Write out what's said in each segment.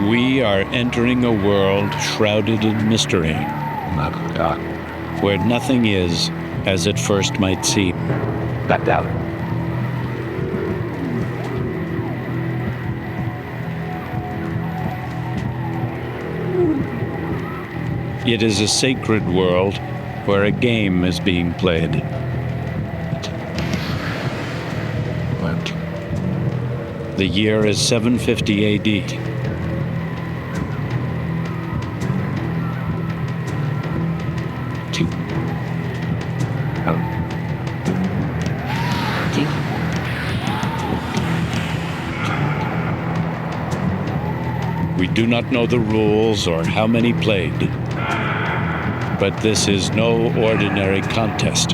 We are entering a world shrouded in mystery, where nothing is as it first might seem. Back down. It is a sacred world where a game is being played. The year is 750 AD. We do not know the rules or how many played, but this is no ordinary contest.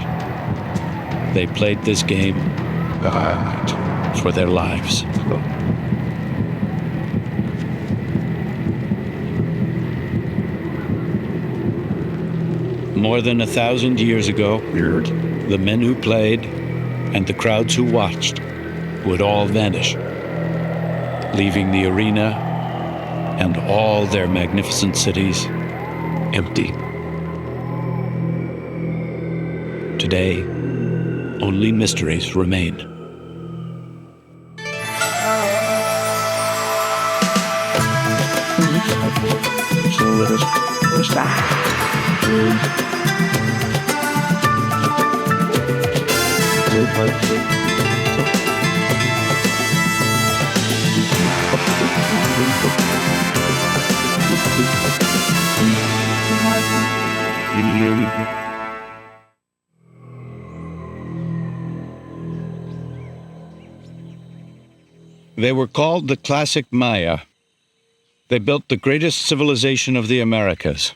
They played this game for their lives. More than 1,000 years ago, the men who played and the crowds who watched would all vanish, leaving the arena and all their magnificent cities empty. Today, only mysteries remain. They were called the classic Maya. They built the greatest civilization of the Americas.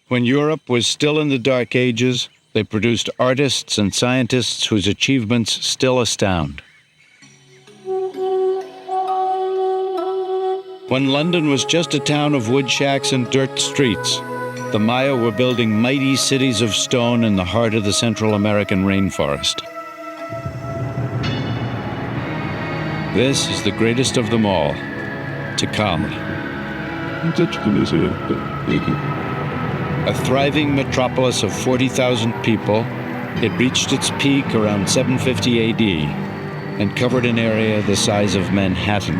When Europe was still in the Dark Ages, they produced artists and scientists whose achievements still astound. When London was just a town of wood shacks and dirt streets, the Maya were building mighty cities of stone in the heart of the Central American rainforest. This is the greatest of them all, Tikal. A thriving metropolis of 40,000 people, it reached its peak around 750 AD and covered an area the size of Manhattan.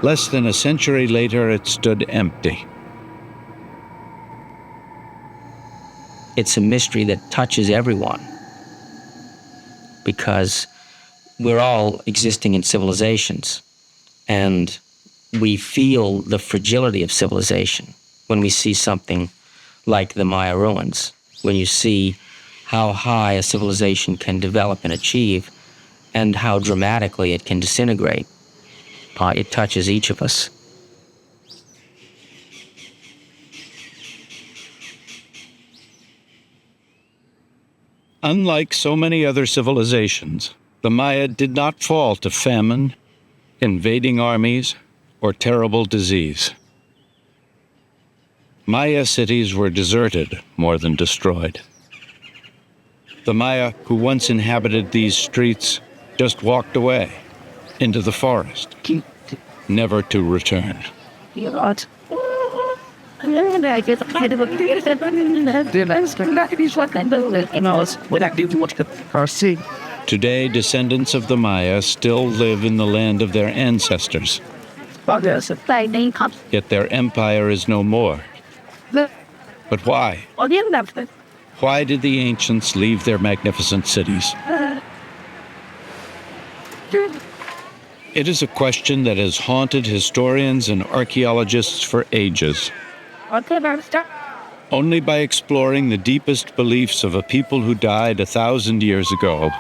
Less than a century later, it stood empty. It's a mystery that touches everyone because we're all existing in civilizations and we feel the fragility of civilization when we see something like the Maya ruins, when you see how high a civilization can develop and achieve and how dramatically it can disintegrate. It touches each of us. Unlike so many other civilizations, the Maya did not fall to famine, invading armies, or terrible disease. Maya cities were deserted more than destroyed. The Maya who once inhabited these streets just walked away into the forest, never to return. Today, descendants of the Maya still live in the land of their ancestors. Yet their empire is no more. But why? Why did the ancients leave their magnificent cities? It is a question that has haunted historians and archaeologists for ages. Only by exploring the deepest beliefs of a people who died 1,000 years ago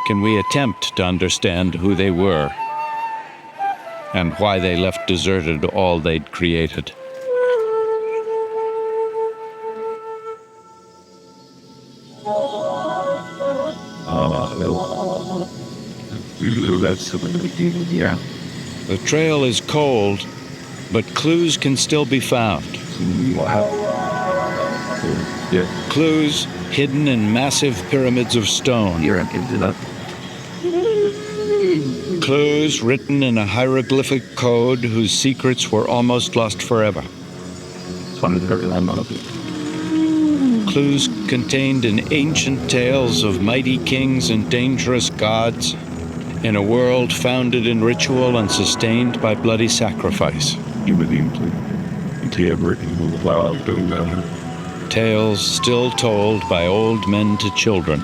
can we attempt to understand who they were and why they left deserted all they'd created. The trail is cold, but clues can still be found. Clues hidden in massive pyramids of stone, Clues written in a hieroglyphic code whose secrets were almost lost forever. Clues contained in ancient tales of mighty kings and dangerous gods, in a world founded in ritual and sustained by bloody sacrifice. Tales still told by old men to children,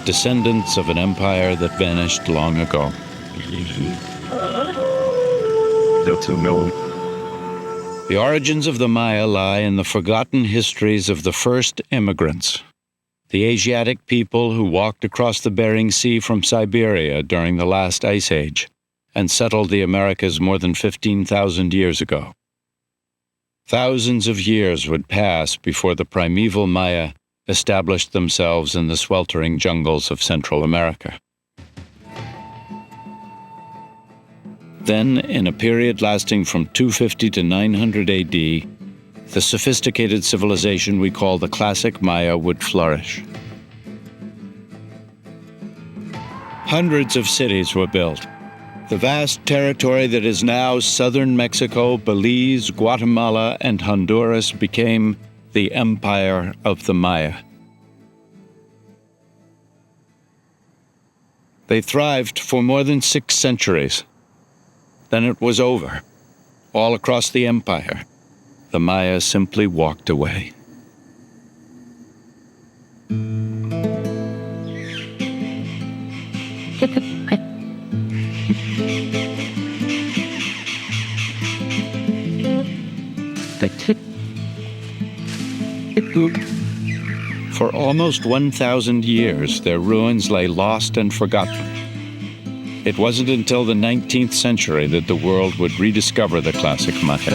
descendants of an empire that vanished long ago. The origins of the Maya lie in the forgotten histories of the first immigrants, the Asiatic people who walked across the Bering Sea from Siberia during the last ice age and settled the Americas more than 15,000 years ago. Thousands of years would pass before the primeval Maya established themselves in the sweltering jungles of Central America. Then, in a period lasting from 250 to 900 AD, the sophisticated civilization we call the classic Maya would flourish. Hundreds of cities were built. The vast territory that is now southern Mexico, Belize, Guatemala, and Honduras became the Empire of the Maya. They thrived for more than 6 centuries. Then it was over. All across the empire, the Maya simply walked away. For almost 1,000 years, their ruins lay lost and forgotten. It wasn't until the 19th century that the world would rediscover the classic Maya.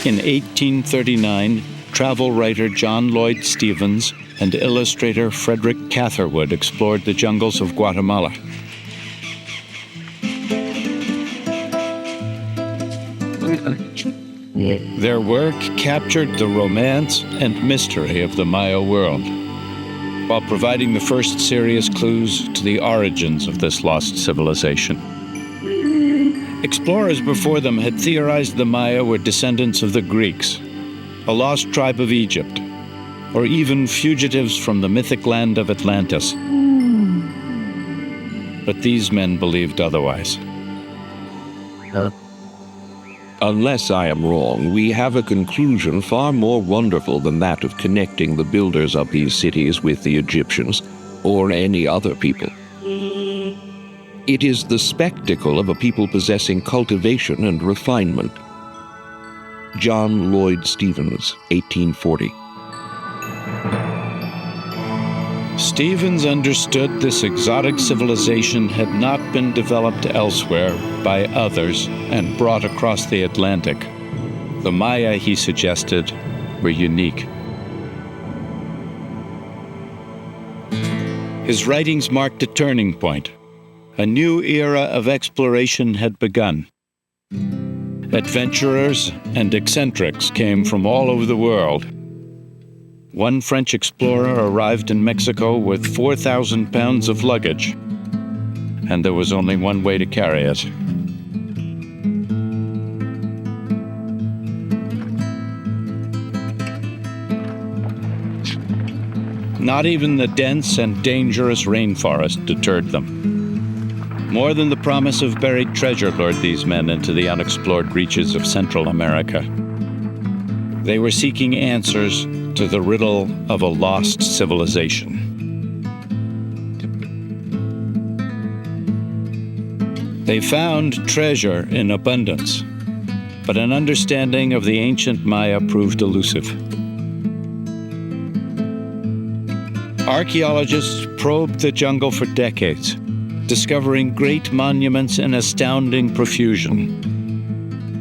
In 1839, travel writer John Lloyd Stephens and illustrator Frederick Catherwood explored the jungles of Guatemala. Their work captured the romance and mystery of the Maya world, while providing the first serious clues to the origins of this lost civilization. Explorers before them had theorized the Maya were descendants of the Greeks, a lost tribe of Egypt, or even fugitives from the mythic land of Atlantis. But these men believed otherwise. Unless I am wrong, we have a conclusion far more wonderful than that of connecting the builders of these cities with the Egyptians, or any other people. It is the spectacle of a people possessing cultivation and refinement. John Lloyd Stephens, 1840. Stephens understood this exotic civilization had not been developed elsewhere by others and brought across the Atlantic. The Maya, he suggested, were unique. His writings marked a turning point. A new era of exploration had begun. Adventurers and eccentrics came from all over the world. One French explorer arrived in Mexico with 4,000 pounds of luggage, and there was only one way to carry it. Not even the dense and dangerous rainforest deterred them. More than the promise of buried treasure lured these men into the unexplored reaches of Central America. They were seeking answers to the riddle of a lost civilization. They found treasure in abundance, but an understanding of the ancient Maya proved elusive. Archaeologists probed the jungle for decades, discovering great monuments in astounding profusion.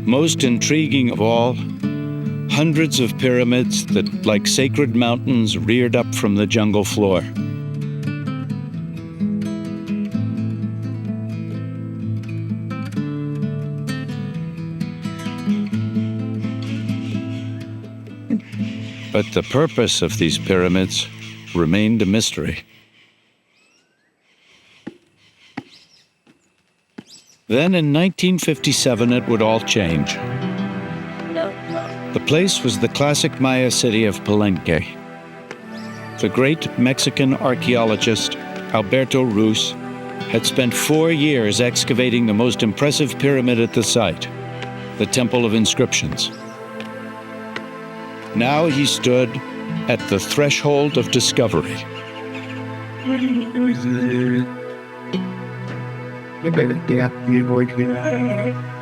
Most intriguing of all, hundreds of pyramids that, like sacred mountains, reared up from the jungle floor. But the purpose of these pyramids remained a mystery. Then in 1957, it would all change. The place was the classic Maya city of Palenque. The great Mexican archaeologist Alberto Ruz had spent 4 years excavating the most impressive pyramid at the site, the Temple of Inscriptions. Now he stood at the threshold of discovery.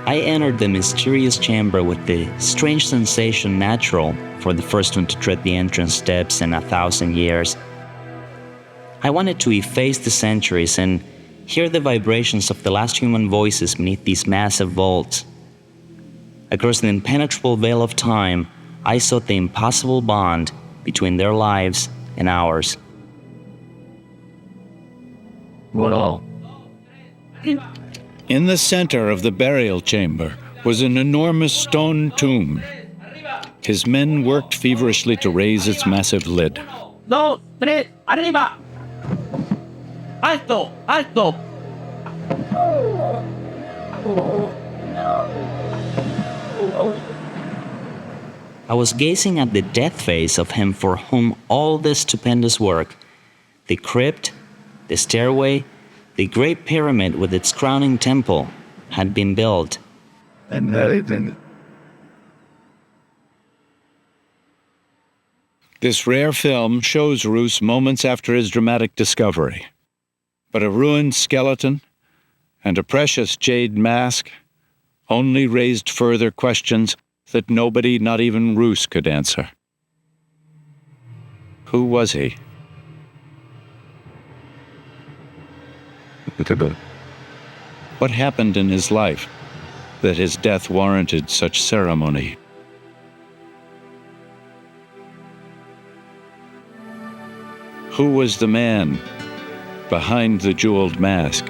I entered the mysterious chamber with the strange sensation natural for the first one to tread the entrance steps in 1,000 years. I wanted to efface the centuries and hear the vibrations of the last human voices beneath these massive vaults. Across the impenetrable veil of time, I sought the impossible bond between their lives and ours. In the center of the burial chamber was an enormous stone tomb. His men worked feverishly to raise its massive lid. 2, 3, arriba! Alto, alto! I was gazing at the death face of him for whom all this stupendous work, the crypt, the stairway, the great pyramid with its crowning temple, had been built. This rare film shows Rus moments after his dramatic discovery. But a ruined skeleton and a precious jade mask only raised further questions that nobody, not even Rus, could answer. Who was he? What happened in his life that his death warranted such ceremony? Who was the man behind the jeweled mask?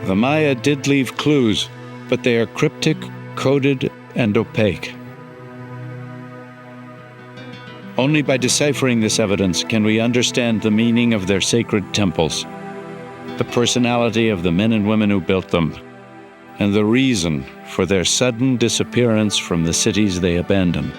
The Maya did leave clues, but they are cryptic, coded, and opaque. Only by deciphering this evidence can we understand the meaning of their sacred temples, the personality of the men and women who built them, and the reason for their sudden disappearance from the cities they abandoned.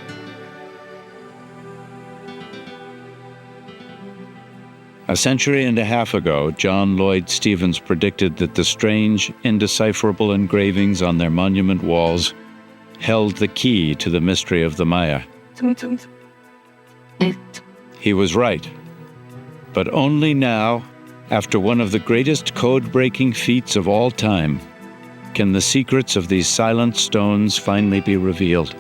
A century and a half ago, John Lloyd Stevens predicted that the strange, indecipherable engravings on their monument walls held the key to the mystery of the Maya. He was right, but only now, after one of the greatest code-breaking feats of all time, can the secrets of these silent stones finally be revealed.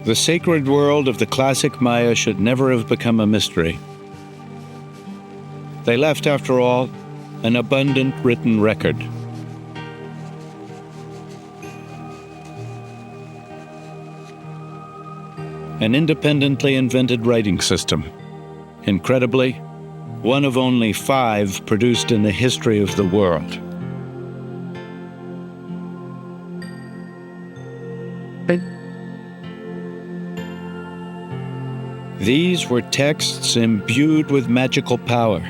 The sacred world of the classic Maya should never have become a mystery. They left, after all, an abundant written record. An independently invented writing system. Incredibly, one of only 5 produced in the history of the world. These were texts imbued with magical power,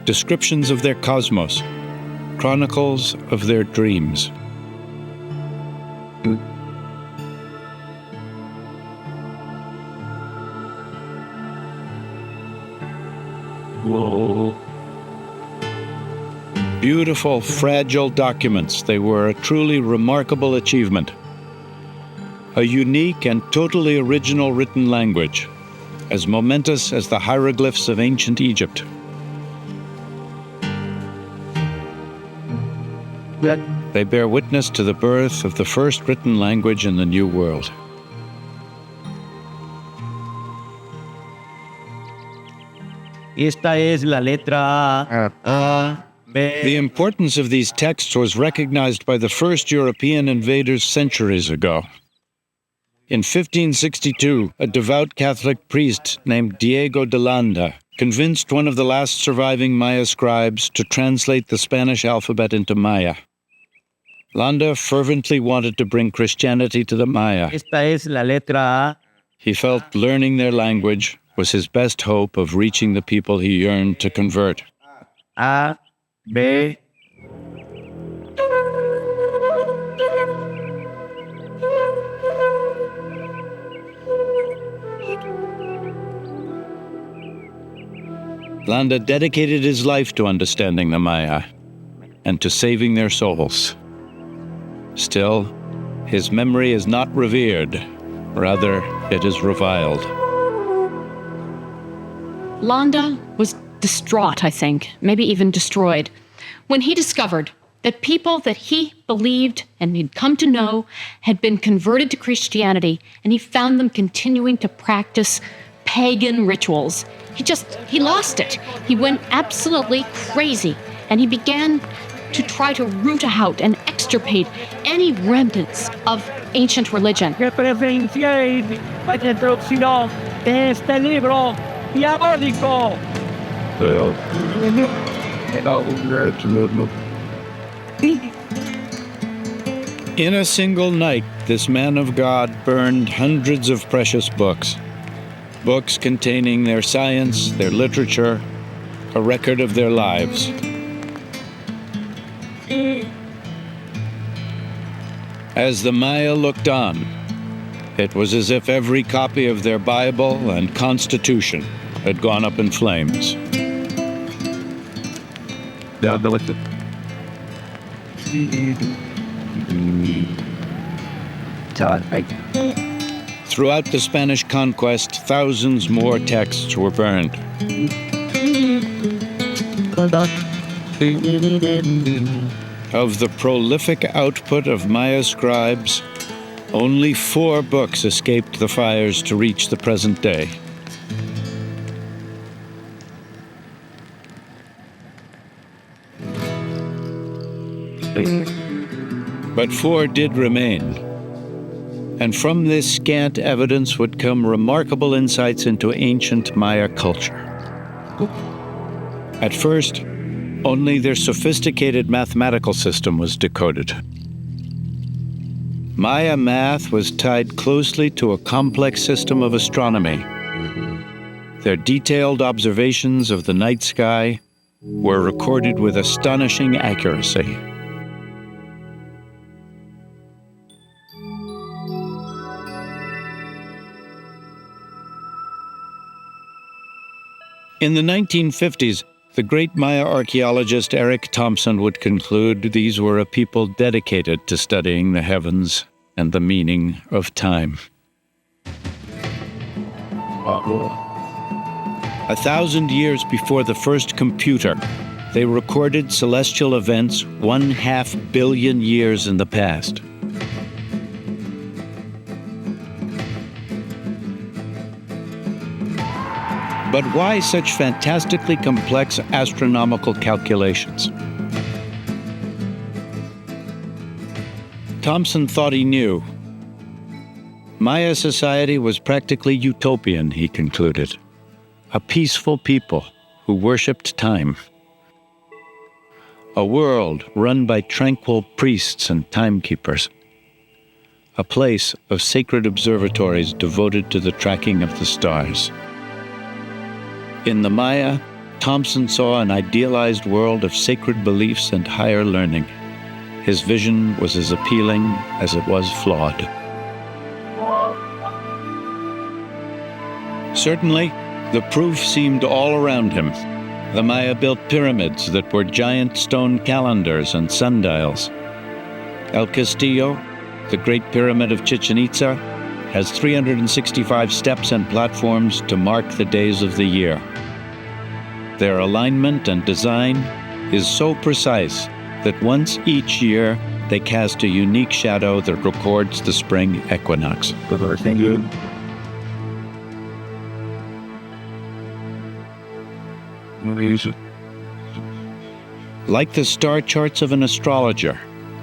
descriptions of their cosmos, chronicles of their dreams. Beautiful, fragile documents, they were a truly remarkable achievement. A unique and totally original written language, as momentous as the hieroglyphs of ancient Egypt. They bear witness to the birth of the first written language in the New World. Esta es la letra A, B. The importance of these texts was recognized by the first European invaders centuries ago. In 1562, a devout Catholic priest named Diego de Landa convinced one of the last surviving Maya scribes to translate the Spanish alphabet into Maya. Landa fervently wanted to bring Christianity to the Maya. Esta es la letra He felt learning their language was his best hope of reaching the people he yearned to convert. A, B. Landa dedicated his life to understanding the Maya and to saving their souls. Still, his memory is not revered. Rather, it is reviled. Landa was distraught, I think, maybe even destroyed, when he discovered that people that he believed and he'd come to know had been converted to Christianity, and he found them continuing to practice pagan rituals. He lost it. He went absolutely crazy, and he began to try to root out and extirpate any remnants of ancient religion. Que presenciéis la destrucción de este libro diabólico. In a single night, this man of God burned hundreds of precious books. Books containing their science, their literature, a record of their lives. As the Maya looked on, it was as if every copy of their Bible and Constitution had gone up in flames. Throughout the Spanish conquest, thousands more texts were burned. Of the prolific output of Maya scribes, only 4 books escaped the fires to reach the present day. But 4 did remain. And from this scant evidence would come remarkable insights into ancient Maya culture. At first, only their sophisticated mathematical system was decoded. Maya math was tied closely to a complex system of astronomy. Their detailed observations of the night sky were recorded with astonishing accuracy. In the 1950s, the great Maya archaeologist Eric Thompson would conclude these were a people dedicated to studying the heavens and the meaning of time. 1,000 years before the first computer, they recorded celestial events 1/2 billion years in the past. But why such fantastically complex astronomical calculations? Thompson thought he knew. Maya society was practically utopian, he concluded. A peaceful people who worshipped time. A world run by tranquil priests and timekeepers. A place of sacred observatories devoted to the tracking of the stars. In the Maya, Thompson saw an idealized world of sacred beliefs and higher learning. His vision was as appealing as it was flawed. Certainly, the proof seemed all around him. The Maya built pyramids that were giant stone calendars and sundials. El Castillo, the Great Pyramid of Chichen Itza, has 365 steps and platforms to mark the days of the year. Their alignment and design is so precise that once each year they cast a unique shadow that records the spring equinox. Like the star charts of an astrologer,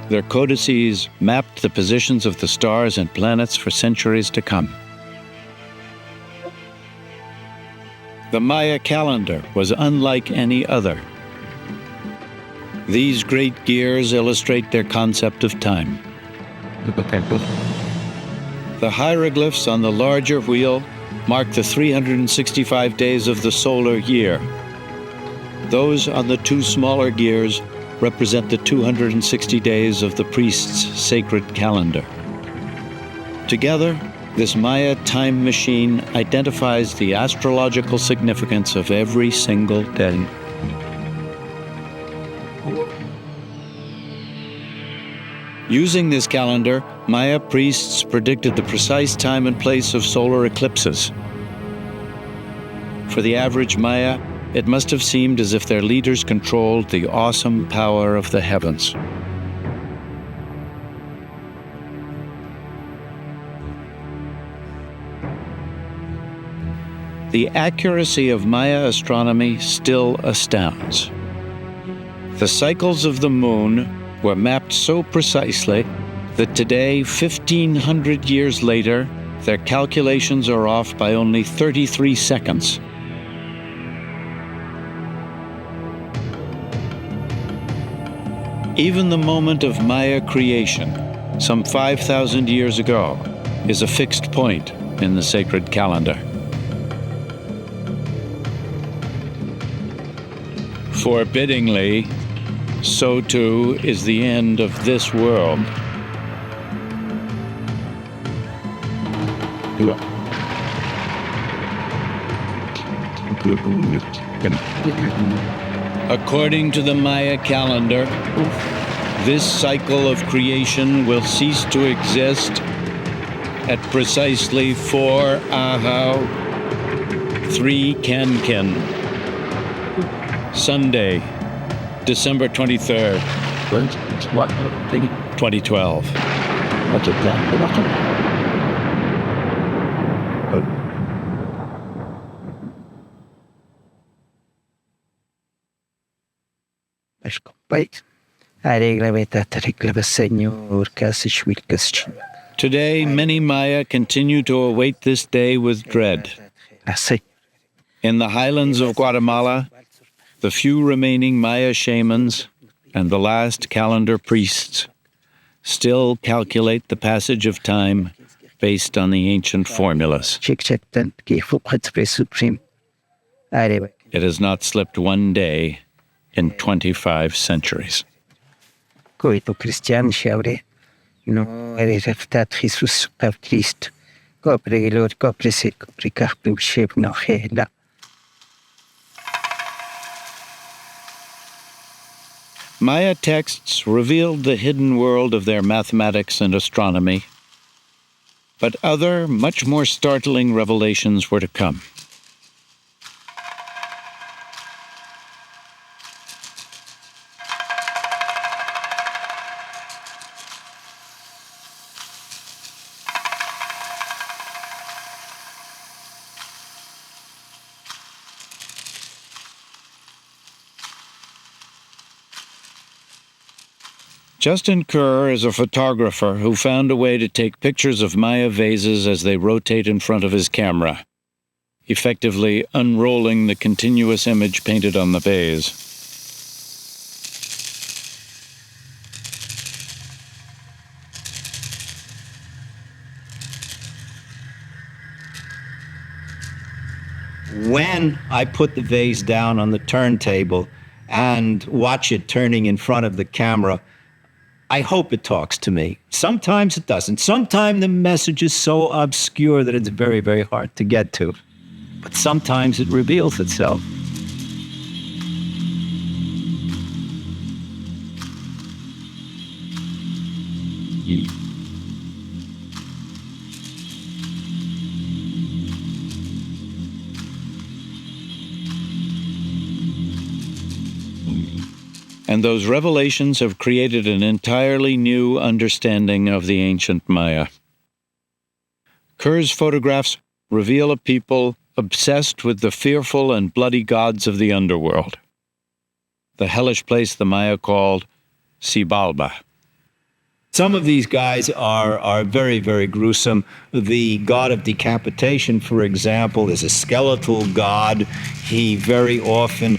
their codices mapped the positions of the stars and planets for centuries to come. The Maya calendar was unlike any other. These great gears illustrate their concept of time. The hieroglyphs on the larger wheel mark the 365 days of the solar year. Those on the two smaller gears represent the 260 days of the priest's sacred calendar. Together, this Maya time machine identifies the astrological significance of every single day. Using this calendar, Maya priests predicted the precise time and place of solar eclipses. For the average Maya, it must have seemed as if their leaders controlled the awesome power of the heavens. The accuracy of Maya astronomy still astounds. The cycles of the moon were mapped so precisely that today, 1,500 years later, their calculations are off by only 33 seconds. Even the moment of Maya creation, some 5,000 years ago, is a fixed point in the sacred calendar. Forbiddingly, so too is the end of this world. According to the Maya calendar, this cycle of creation will cease to exist at precisely 4 Ahau, 3 Kankin, Sunday, December 23rd, 2012. Today, many Maya continue to await this day with dread. In the highlands of Guatemala, the few remaining Maya shamans and the last calendar priests still calculate the passage of time based on the ancient formulas. It has not slipped one day in 25 centuries. Maya texts revealed the hidden world of their mathematics and astronomy, but other, much more startling revelations were to come. Justin Kerr is a photographer who found a way to take pictures of Maya vases as they rotate in front of his camera, effectively unrolling the continuous image painted on the vase. When I put the vase down on the turntable and watch it turning in front of the camera, I hope it talks to me. Sometimes it doesn't. Sometimes the message is so obscure that it's very, very hard to get to. But sometimes it reveals itself. And those revelations have created an entirely new understanding of the ancient Maya. Kerr's photographs reveal a people obsessed with the fearful and bloody gods of the underworld, the hellish place the Maya called Xibalba. Some of these guys are very, very gruesome. The god of decapitation, for example, is a skeletal god. He very often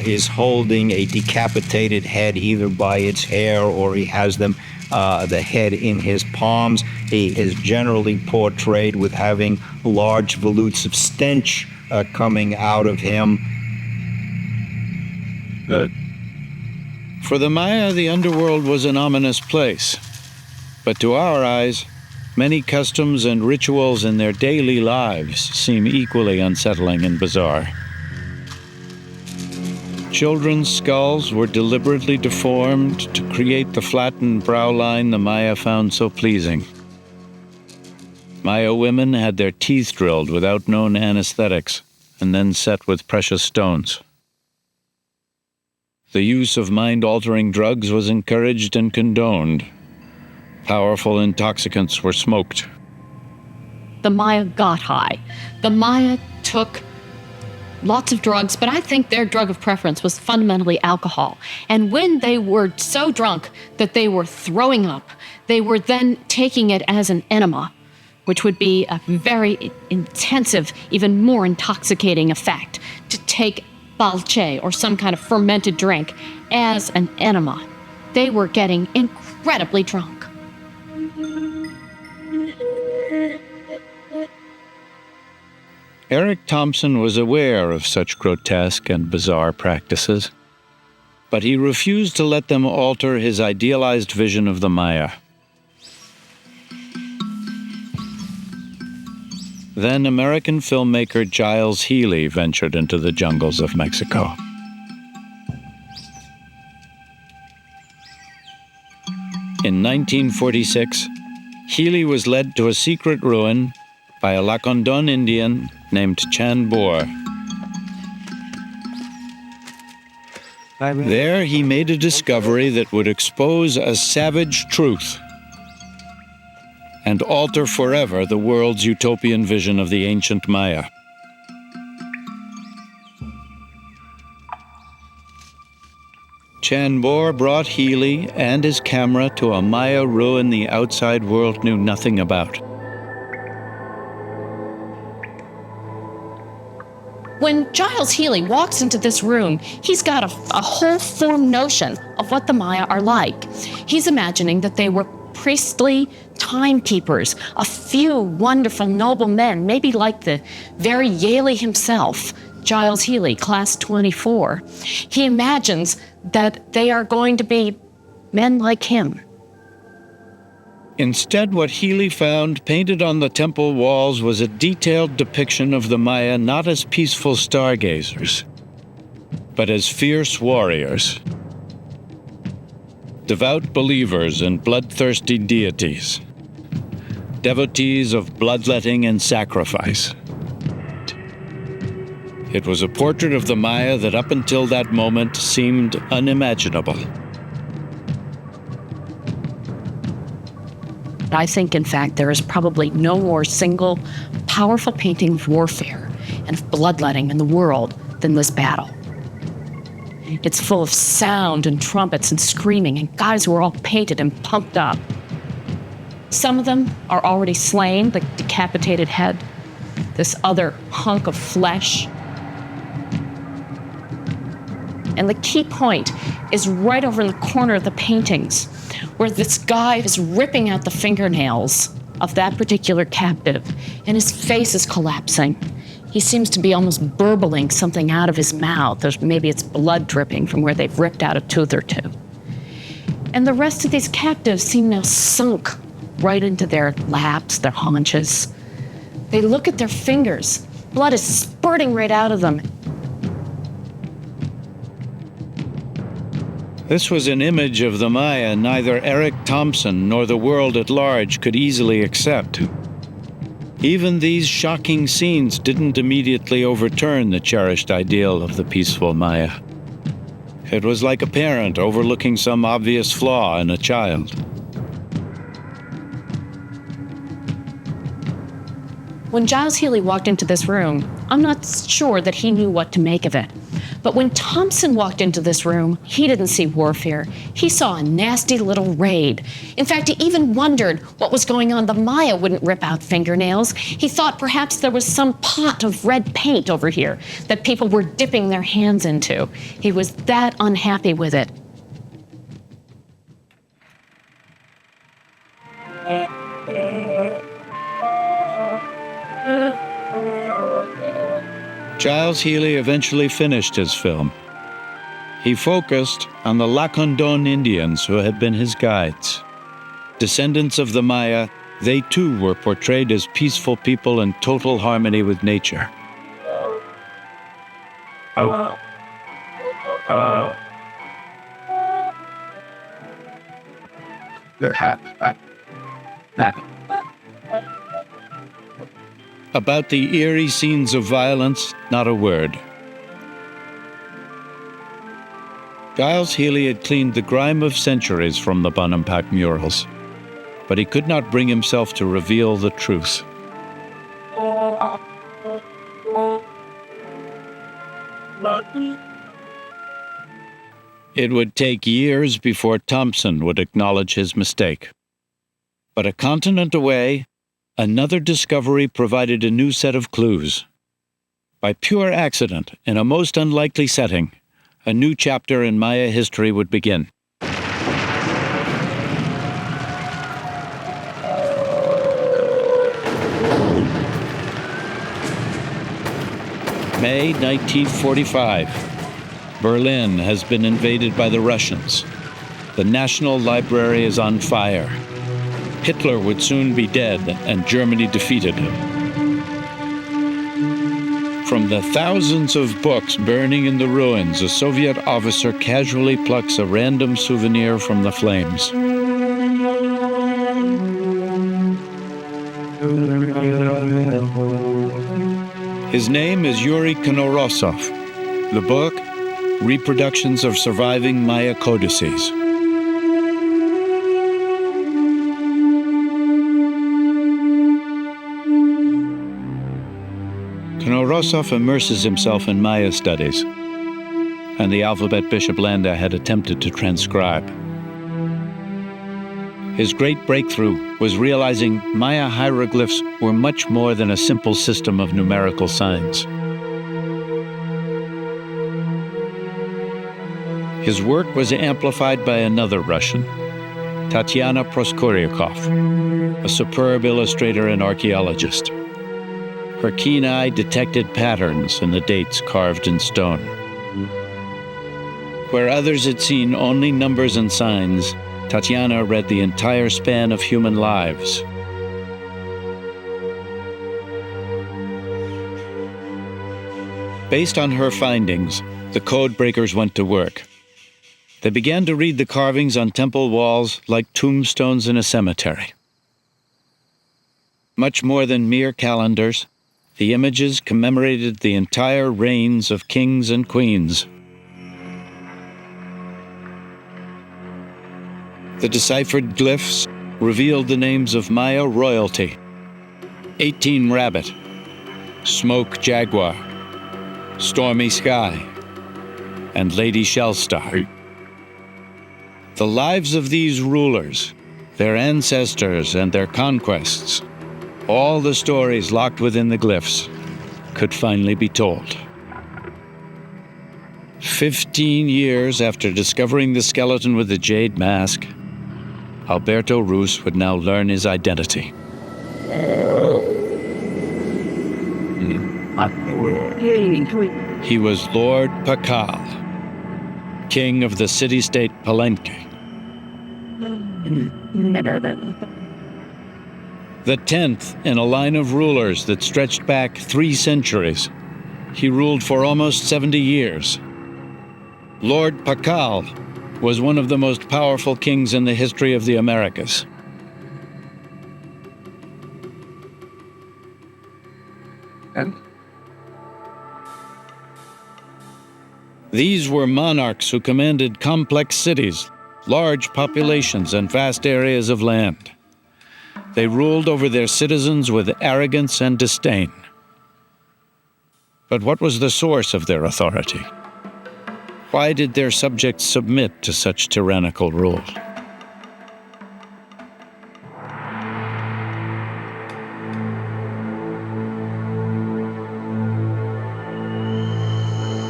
is holding a decapitated head either by its hair or he has the head in his palms. He is generally portrayed with having large volutes of stench coming out of him. For the Maya, the underworld was an ominous place. But to our eyes, many customs and rituals in their daily lives seem equally unsettling and bizarre. Children's skulls were deliberately deformed to create the flattened brow line the Maya found so pleasing. Maya women had their teeth drilled without known anesthetics and then set with precious stones. The use of mind-altering drugs was encouraged and condoned. Powerful intoxicants were smoked. The Maya got high. The Maya took lots of drugs, but I think their drug of preference was fundamentally alcohol. And when they were so drunk that they were throwing up, they were then taking it as an enema, which would be a very intensive, even more intoxicating effect to take balche, or some kind of fermented drink, as an enema. They were getting incredibly drunk. Eric Thompson was aware of such grotesque and bizarre practices, but he refused to let them alter his idealized vision of the Maya. Then American filmmaker Giles Healy ventured into the jungles of Mexico. In 1946, Healy was led to a secret ruin by a Lacandon Indian named Chan Bor. There he made a discovery that would expose a savage truth and alter forever the world's utopian vision of the ancient Maya. Chan Bor brought Healy and his camera to a Maya ruin the outside world knew nothing about. When Giles Healy walks into this room, he's got a whole formed notion of what the Maya are like. He's imagining that they were priestly timekeepers, a few wonderful noble men, maybe like the very Yaley himself, Giles Healy, class 24. He imagines that they are going to be men like him. Instead, what Healy found painted on the temple walls was a detailed depiction of the Maya not as peaceful stargazers, but as fierce warriors, devout believers in bloodthirsty deities, devotees of bloodletting and sacrifice. It was a portrait of the Maya that up until that moment seemed unimaginable. I think, in fact, there is probably no more single powerful painting of warfare and of bloodletting in the world than this battle. It's full of sound and trumpets and screaming and guys who are all painted and pumped up. Some of them are already slain, the decapitated head, this other hunk of flesh. And the key point is right over in the corner of the paintings, where this guy is ripping out the fingernails of that particular captive, and his face is collapsing. He seems to be almost burbling something out of his mouth. Maybe it's blood dripping from where they've ripped out a tooth or two. And the rest of these captives seem now sunk right into their laps, their haunches. They look at their fingers. Blood is spurting right out of them. This was an image of the Maya neither Eric Thompson nor the world at large could easily accept. Even these shocking scenes didn't immediately overturn the cherished ideal of the peaceful Maya. It was like a parent overlooking some obvious flaw in a child. When Giles Healy walked into this room, I'm not sure that he knew what to make of it. But when Thompson walked into this room, he didn't see warfare. He saw a nasty little raid. In fact, he even wondered what was going on. The Maya wouldn't rip out fingernails. He thought perhaps there was some pot of red paint over here that people were dipping their hands into. He was that unhappy with it. Giles Healy eventually finished his film. He focused on the Lacandon Indians who had been his guides. Descendants of the Maya, they too were portrayed as peaceful people in total harmony with nature. About the eerie scenes of violence, not a word. Giles Healy had cleaned the grime of centuries from the Bonampak murals, but he could not bring himself to reveal the truth. It would take years before Thompson would acknowledge his mistake. But a continent away, another discovery provided a new set of clues. By pure accident, in a most unlikely setting, a new chapter in Maya history would begin. May 1945. Berlin has been invaded by the Russians. The National Library is on fire. Hitler would soon be dead and Germany defeated. From the thousands of books burning in the ruins, a Soviet officer casually plucks a random souvenir from the flames. His name is Yuri Konorosov. The book, Reproductions of Surviving Maya Codices. Konorosov immerses himself in Maya studies and the alphabet Bishop Landa had attempted to transcribe. His great breakthrough was realizing Maya hieroglyphs were much more than a simple system of numerical signs. His work was amplified by another Russian, Tatiana Proskoryakov, a superb illustrator and archaeologist. Her keen eye detected patterns in the dates carved in stone. Where others had seen only numbers and signs, Tatiana read the entire span of human lives. Based on her findings, the code breakers went to work. They began to read the carvings on temple walls like tombstones in a cemetery. Much more than mere calendars, the images commemorated the entire reigns of kings and queens. The deciphered glyphs revealed the names of Maya royalty: 18 Rabbit, Smoke Jaguar, Stormy Sky, and Lady Shellstar. The lives of these rulers, their ancestors and their conquests, all the stories locked within the glyphs, could finally be told. 15 years after discovering the skeleton with the jade mask, Alberto Rus would now learn his identity. He was Lord Pakal, king of the city-state Palenque. The 10th in a line of rulers that stretched back 3 centuries. He ruled for almost 70 years. Lord Pakal was one of the most powerful kings in the history of the Americas. These were monarchs who commanded complex cities, large populations, and vast areas of land. They ruled over their citizens with arrogance and disdain. But what was the source of their authority? Why did their subjects submit to such tyrannical rule?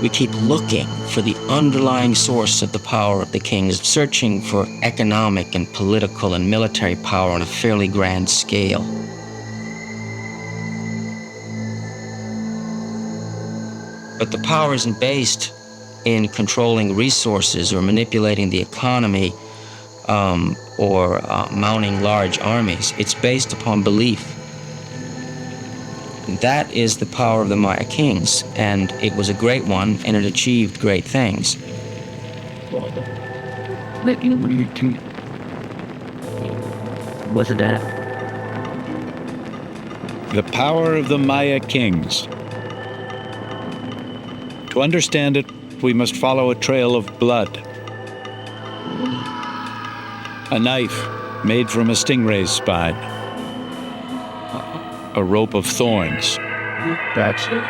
We keep looking for the underlying source of the power of the kings, searching for economic and political and military power on a fairly grand scale. But the power isn't based in controlling resources or manipulating the economy or mounting large armies. It's based upon belief. That is the power of the Maya kings, and it was a great one, and it achieved great things. What's that? The power of the Maya kings. To understand it, we must follow a trail of blood. A knife made from a stingray's spine. A rope of thorns. That's it.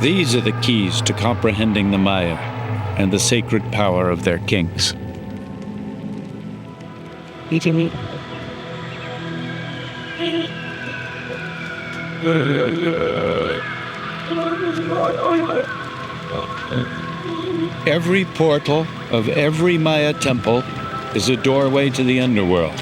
These are the keys to comprehending the Maya and the sacred power of their kings. Every portal of every Maya temple is a doorway to the underworld.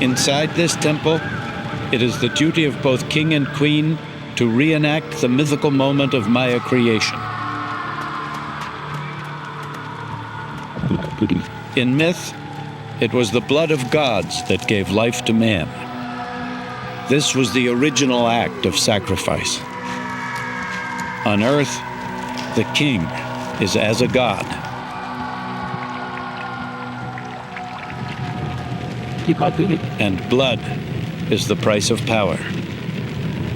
Inside this temple, it is the duty of both king and queen to reenact the mythical moment of Maya creation. In myth, it was the blood of gods that gave life to man. This was the original act of sacrifice. On earth, the king is as a god. And blood is the price of power,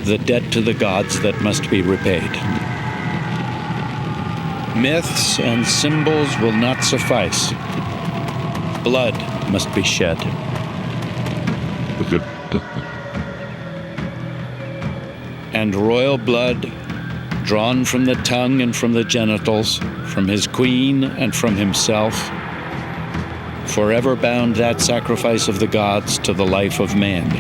the debt to the gods that must be repaid. Myths and symbols will not suffice. Blood must be shed. And royal blood, drawn from the tongue and from the genitals, from his queen and from himself, forever bound that sacrifice of the gods to the life of man.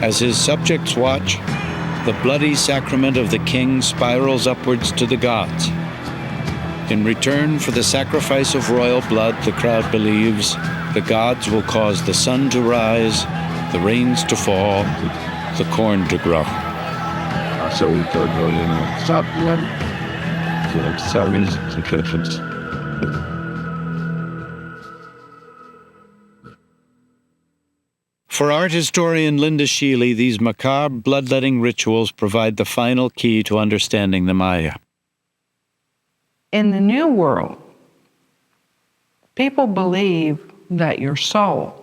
As his subjects watch, the bloody sacrament of the king spirals upwards to the gods. In return for the sacrifice of royal blood, the crowd believes the gods will cause the sun to rise, the rains to fall, the corn to grow. For art historian Linda Sheely, these macabre bloodletting rituals provide the final key to understanding the Maya. In the New World, people believe that your soul,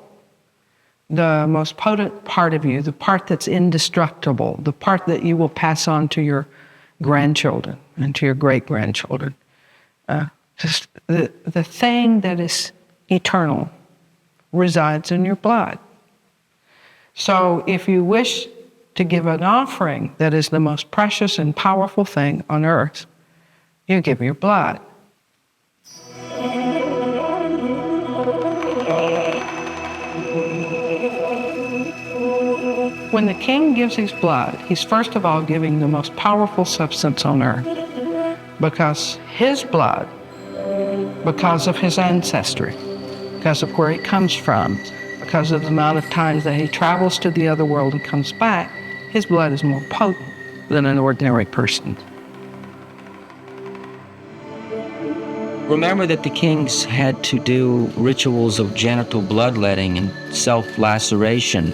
the most potent part of you, the part that's indestructible, the part that you will pass on to your grandchildren and to your great-grandchildren, just the thing that is eternal resides in your blood. So if you wish to give an offering that is the most precious and powerful thing on earth, you give your blood. When the king gives his blood, he's first of all giving the most powerful substance on earth, because his blood, because of his ancestry, because of where he comes from, because of the amount of times that he travels to the other world and comes back, his blood is more potent than an ordinary person. Remember that the kings had to do rituals of genital bloodletting and self-laceration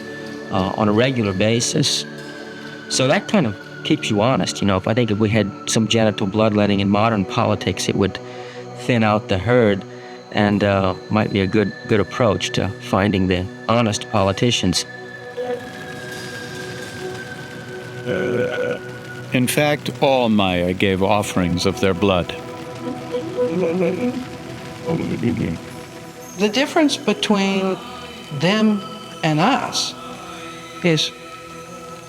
on a regular basis. So that kind of keeps you honest. You know, I think if we had some genital bloodletting in modern politics, it would thin out the herd and might be a good approach to finding the honest politicians. In fact, all Maya gave offerings of their blood. The difference between them and us is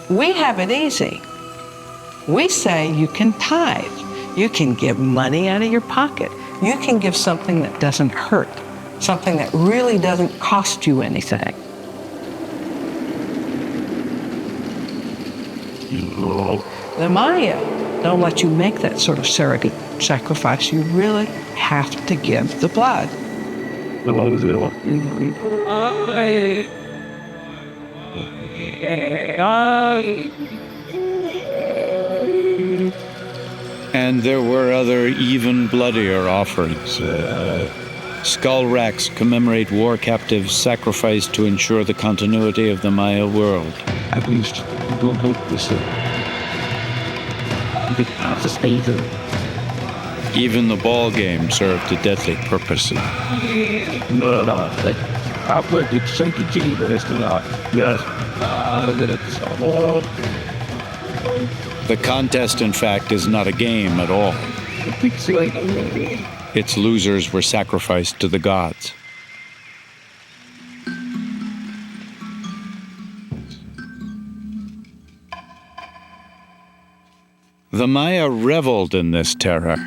we have it easy. We say you can tithe. You can give money out of your pocket. You can give something that doesn't hurt, something that really doesn't cost you anything. The Maya don't let you make that sort of surrogate sacrifice. You really have to give the blood. And there were other even bloodier offerings. Skull racks commemorate war captives sacrificed to ensure the continuity of the Maya world. At least, don't hope this. Even the ball game served a deadly purpose. No, I'll put it sensitive, but it's not. Yes. The contest, in fact, is not a game at all. Its losers were sacrificed to the gods. The Maya reveled in this terror,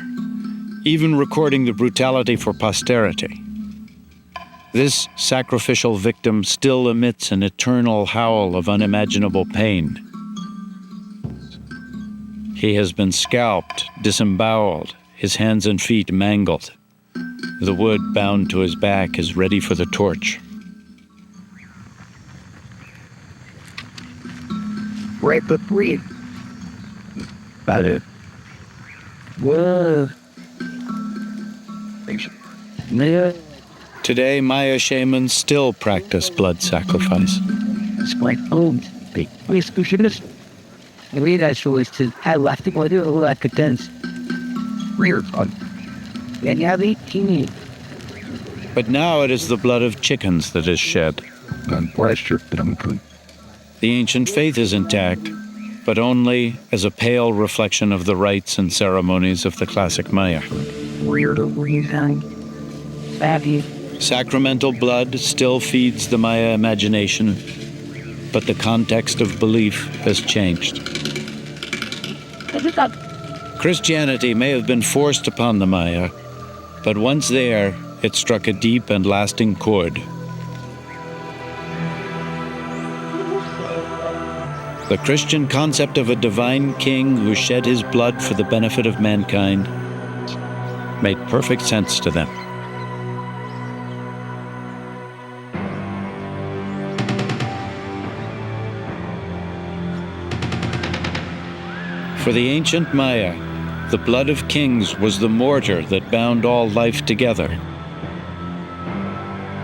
even recording the brutality for posterity. This sacrificial victim still emits an eternal howl of unimaginable pain. He has been scalped, disemboweled, his hands and feet mangled. The wood bound to his back is ready for the torch. Right, but breathe. About it. Whoa. Yeah. Today, Maya shamans still practice blood sacrifice. It's my own big suspicious. The way that show is to have left it with a like a dance. Weird fun. And you have 18. But now it is the blood of chickens that is shed. The ancient faith is intact, but only as a pale reflection of the rites and ceremonies of the classic Maya. Weird reason. Savvy. Sacramental blood still feeds the Maya imagination, but the context of belief has changed. Christianity may have been forced upon the Maya, but once there, it struck a deep and lasting chord. The Christian concept of a divine king who shed his blood for the benefit of mankind made perfect sense to them. For the ancient Maya, the blood of kings was the mortar that bound all life together.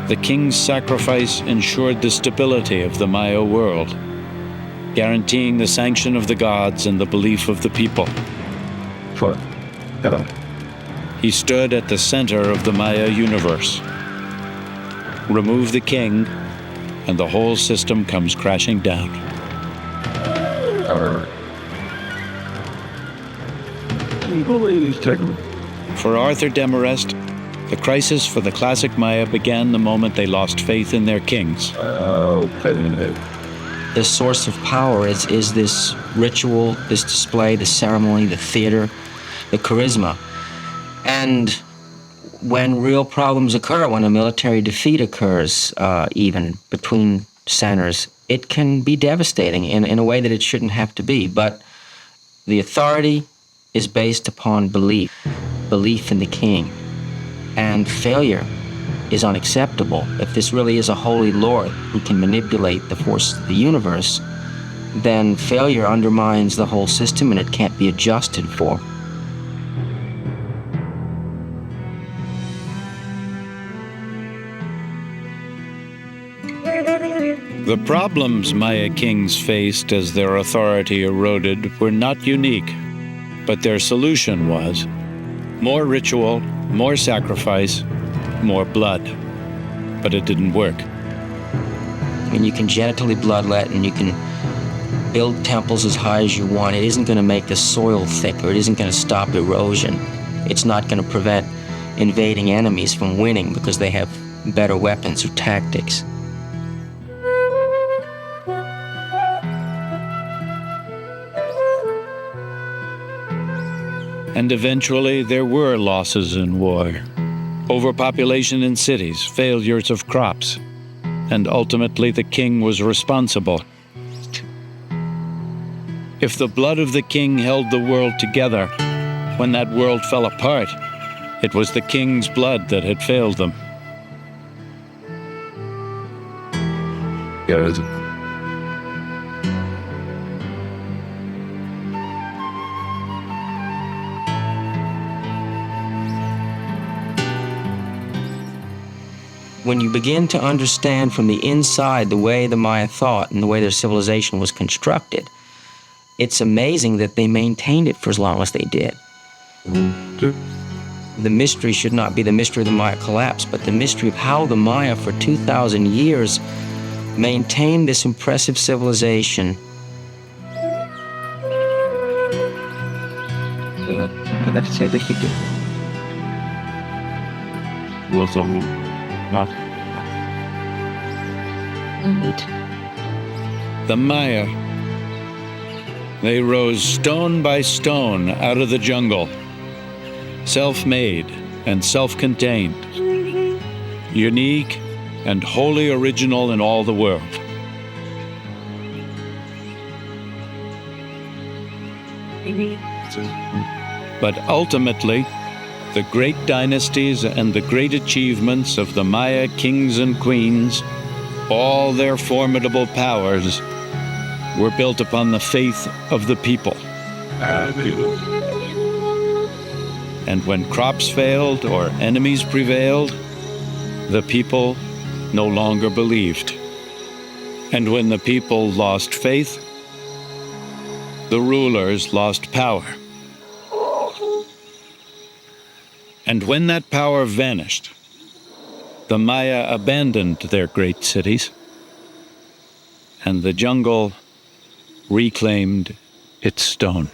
The king's sacrifice ensured the stability of the Maya world, guaranteeing the sanction of the gods and the belief of the people. He stood at the center of the Maya universe. Remove the king, and the whole system comes crashing down. For Arthur Demarest, the crisis for the classic Maya began the moment they lost faith in their kings. The source of power is this ritual, this display, the ceremony, the theater, the charisma. And when real problems occur, when a military defeat occurs, even between centers, it can be devastating in a way that it shouldn't have to be. But the authority is based upon belief in the king. And failure is unacceptable, if this really is a holy Lord who can manipulate the forces of the universe, then failure undermines the whole system and it can't be adjusted for. The problems Maya kings faced as their authority eroded were not unique, but their solution was more ritual, more sacrifice, more blood. But it didn't work. I mean, you can genitally bloodlet and you can build temples as high as you want. It isn't going to make the soil thicker. It isn't going to stop erosion. It's not going to prevent invading enemies from winning because they have better weapons or tactics. And eventually there were losses in war. Overpopulation in cities, failures of crops, and ultimately the king was responsible. If the blood of the king held the world together, when that world fell apart, it was the king's blood that had failed them. When you begin to understand from the inside the way the Maya thought and the way their civilization was constructed, it's amazing that they maintained it for as long as they did. The mystery should not be the mystery of the Maya collapse, but the mystery of how the Maya for 2,000 years maintained this impressive civilization. The Maya, they rose stone by stone out of the jungle, self-made and self-contained, unique and wholly original in all the world. But ultimately, the great dynasties and the great achievements of the Maya kings and queens, all their formidable powers, were built upon the faith of the people. And when crops failed or enemies prevailed, the people no longer believed. And when the people lost faith, the rulers lost power. And when that power vanished, the Maya abandoned their great cities, and the jungle reclaimed its stone.